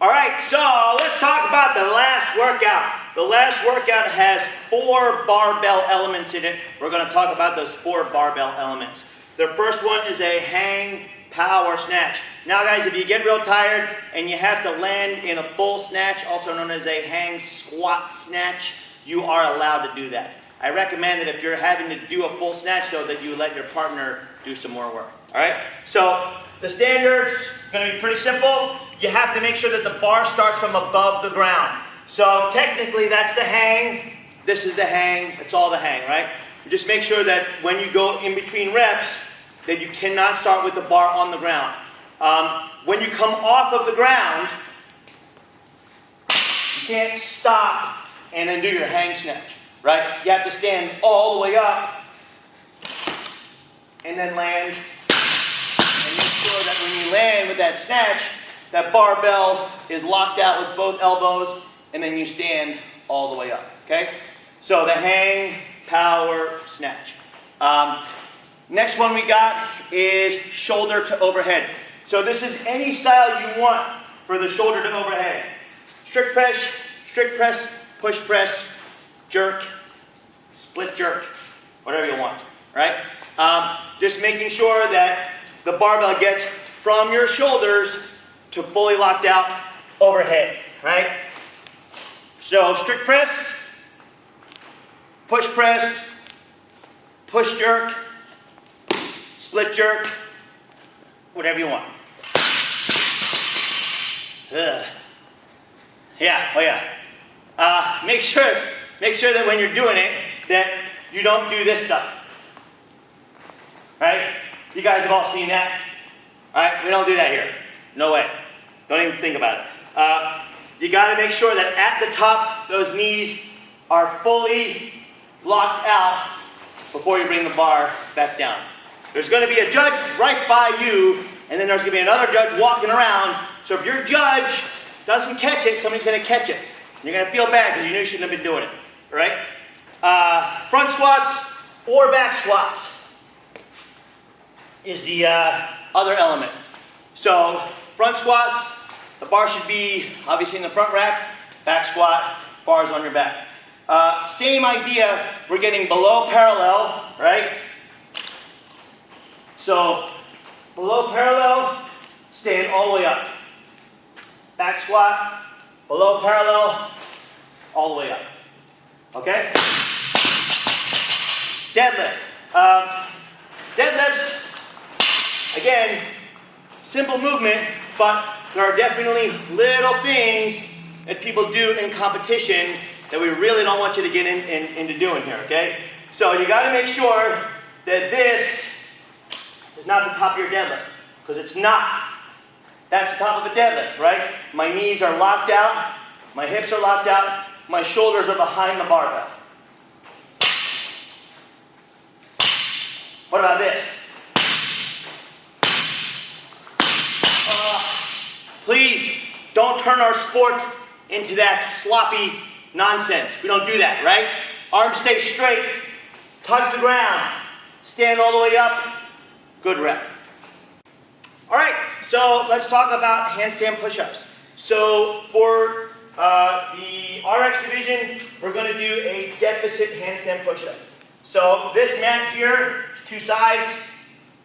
All right, so let's talk about the last workout. The last workout has 4 barbell elements in it. We're going to talk about those 4 barbell elements. The first one is a hang power snatch. Now guys, if you get real tired and you have to land in a full snatch, also known as a hang squat snatch, you are allowed to do that. I recommend that if you're having to do a full snatch though, that you let your partner do some more work. All right, so the standard's going to be pretty simple. You have to make sure that the bar starts from above the ground. So technically that's the hang, this is the hang, it's all the hang, right? Just make sure that when you go in between reps, that you cannot start with the bar on the ground. When you come off of the ground, you can't stop and then do your hang snatch, right? You have to stand all the way up and then land. And make sure that when you land with that snatch, that barbell is locked out with both elbows, and then you stand all the way up, okay? So the hang power snatch. Next one we got is shoulder to overhead. So this is any style you want for the shoulder to overhead. Strict press, push press, jerk, split jerk, whatever you want, right? Just making sure that the barbell gets from your shoulders to fully locked out overhead, right? So strict press, push jerk, split jerk, whatever you want. Yeah, oh yeah. Make sure that when you're doing it, that you don't do this stuff. Right? You guys have all seen that. All right, we don't do that here. No way. Don't even think about it. You got to make sure that at the top, those knees are fully locked out before you bring the bar back down. There's going to be a judge right by you, and then there's going to be another judge walking around. So if your judge doesn't catch it, somebody's going to catch it. You're going to feel bad because you knew you shouldn't have been doing it. All right? Front squats or back squats is the other element. So front squats, the bar should be obviously in the front rack. Back squat, bars on your back. Same idea, we're getting below parallel, right? So below parallel, stand all the way up. Back squat, below parallel, all the way up. Okay? Deadlift. Deadlifts, again, simple movement, but there are definitely little things that people do in competition that we really don't want you to get into doing here, okay? So you got to make sure that this is not the top of your deadlift, because it's not. That's the top of a deadlift, right? My knees are locked out, my hips are locked out, my shoulders are behind the barbell. What about this? Please don't turn our sport into that sloppy nonsense. We don't do that, right? Arms stay straight, touch the ground, stand all the way up, good rep. All right, so let's talk about handstand push-ups. So for the RX division, we're going to do a deficit handstand push-up. So this mat here, 2 sides.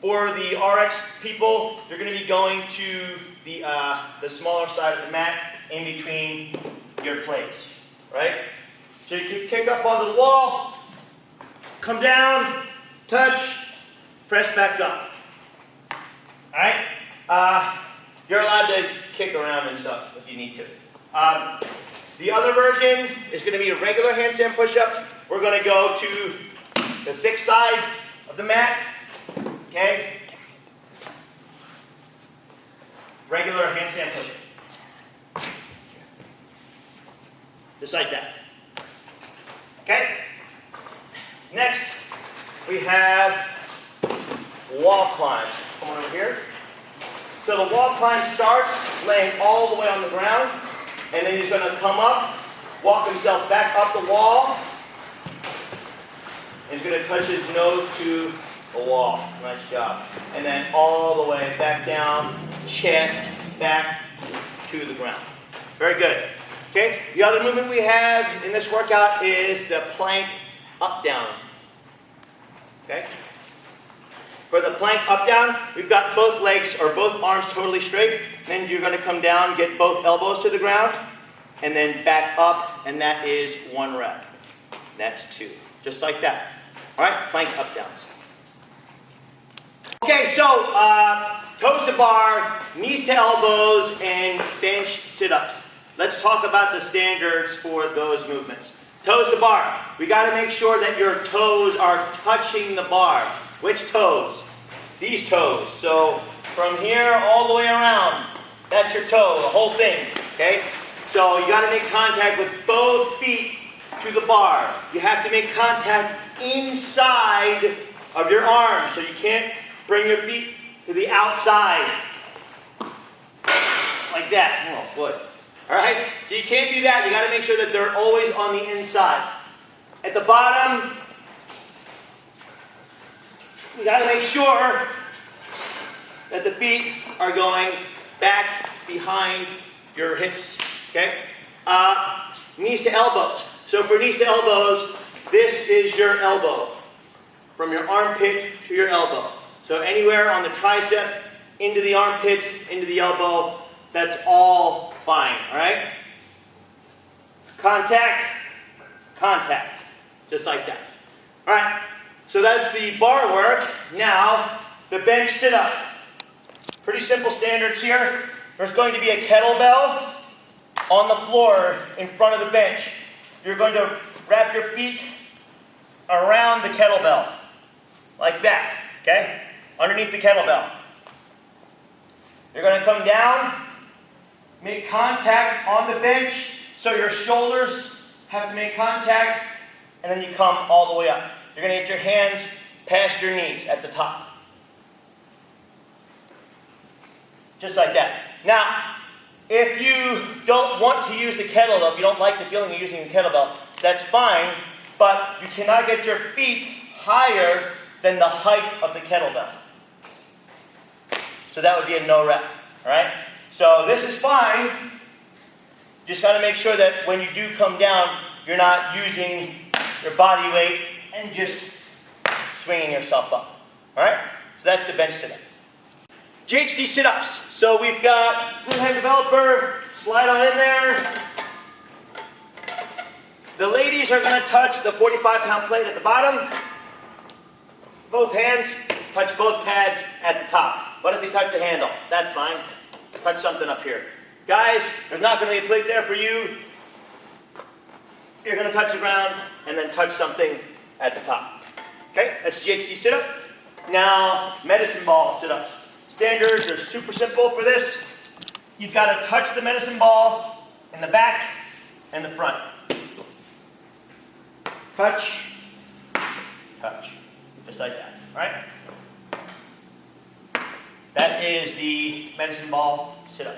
For the RX people, you're going to be going to the smaller side of the mat in between your plates, right? So you can kick up onto the wall, come down, touch, press back up. All right? You're allowed to kick around and stuff if you need to. The other version is going to be a regular handstand push-up. We're going to go to the thick side of the mat. Okay? Regular handstand push-up. Just like that. Okay? Next, we have wall climb. Come on over here. So the wall climb starts laying all the way on the ground, and then he's going to come up, walk himself back up the wall, and he's going to touch his nose to the wall. Nice job. And then all the way back down, chest back to the ground. Very good. Okay, the other movement we have in this workout is the plank up-down. Okay? For the plank up-down, we've got both legs or both arms totally straight. Then you're going to come down, get both elbows to the ground, and then back up, and that is 1 rep. That's 2. Just like that. All right, plank up-downs. Okay, so toes to bar, knees to elbows, and bench sit-ups. Let's talk about the standards for those movements. Toes to bar. We got to make sure that your toes are touching the bar. Which toes? These toes. So from here all the way around, that's your toe, the whole thing. Okay? So you got to make contact with both feet to the bar. You have to make contact inside of your arms. So you can't bring your feet to the outside. Like that. Oh boy. Alright? So you can't do that. You got to make sure that they're always on the inside. At the bottom, you got to make sure that the feet are going back behind your hips. Okay? Knees to elbows. So for knees to elbows, this is your elbow. From your armpit to your elbow. So anywhere on the tricep, into the armpit, into the elbow, that's all fine, all right? Contact, contact, just like that. All right, so that's the bar work. Now, the bench sit-up. Pretty simple standards here. There's going to be a kettlebell on the floor in front of the bench. You're going to wrap your feet around the kettlebell, like that, okay? Underneath the kettlebell. You're going to come down, make contact on the bench, so your shoulders have to make contact, and then you come all the way up. You're going to get your hands past your knees at the top. Just like that. Now, if you don't want to use the kettlebell, if you don't like the feeling of using the kettlebell, that's fine, but you cannot get your feet higher than the height of the kettlebell. So that would be a no rep, all right? So this is fine. You just got to make sure that when you do come down, you're not using your body weight and just swinging yourself up, all right? So that's the bench sit-up. GHD sit-ups. So we've got fluid hand developer, slide on in there. The ladies are going to touch the 45-pound plate at the bottom. Both hands touch both pads at the top. What if they touch the handle? That's fine. Touch something up here. Guys, there's not going to be a plate there for you. You're going to touch the ground and then touch something at the top. Okay, that's GHD sit-up. Now, medicine ball sit-ups. Standards are super simple for this. You've got to touch the medicine ball in the back and the front. Touch, touch. Just like that, all right? That is the medicine ball sit-up.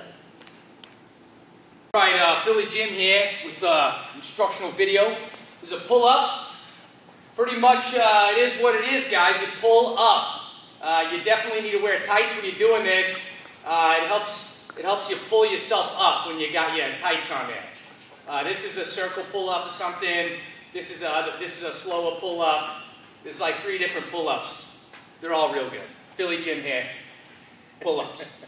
All right, Philly Jim here with the instructional video. There's a pull-up. Pretty much it is what it is, guys. You pull up. You definitely need to wear tights when you're doing this. It helps you pull yourself up when you got your tights on there. This is a circle pull-up or something. This is a slower pull-up. There's like 3 different pull-ups. They're all real good. Philly Jim here. Pull-ups.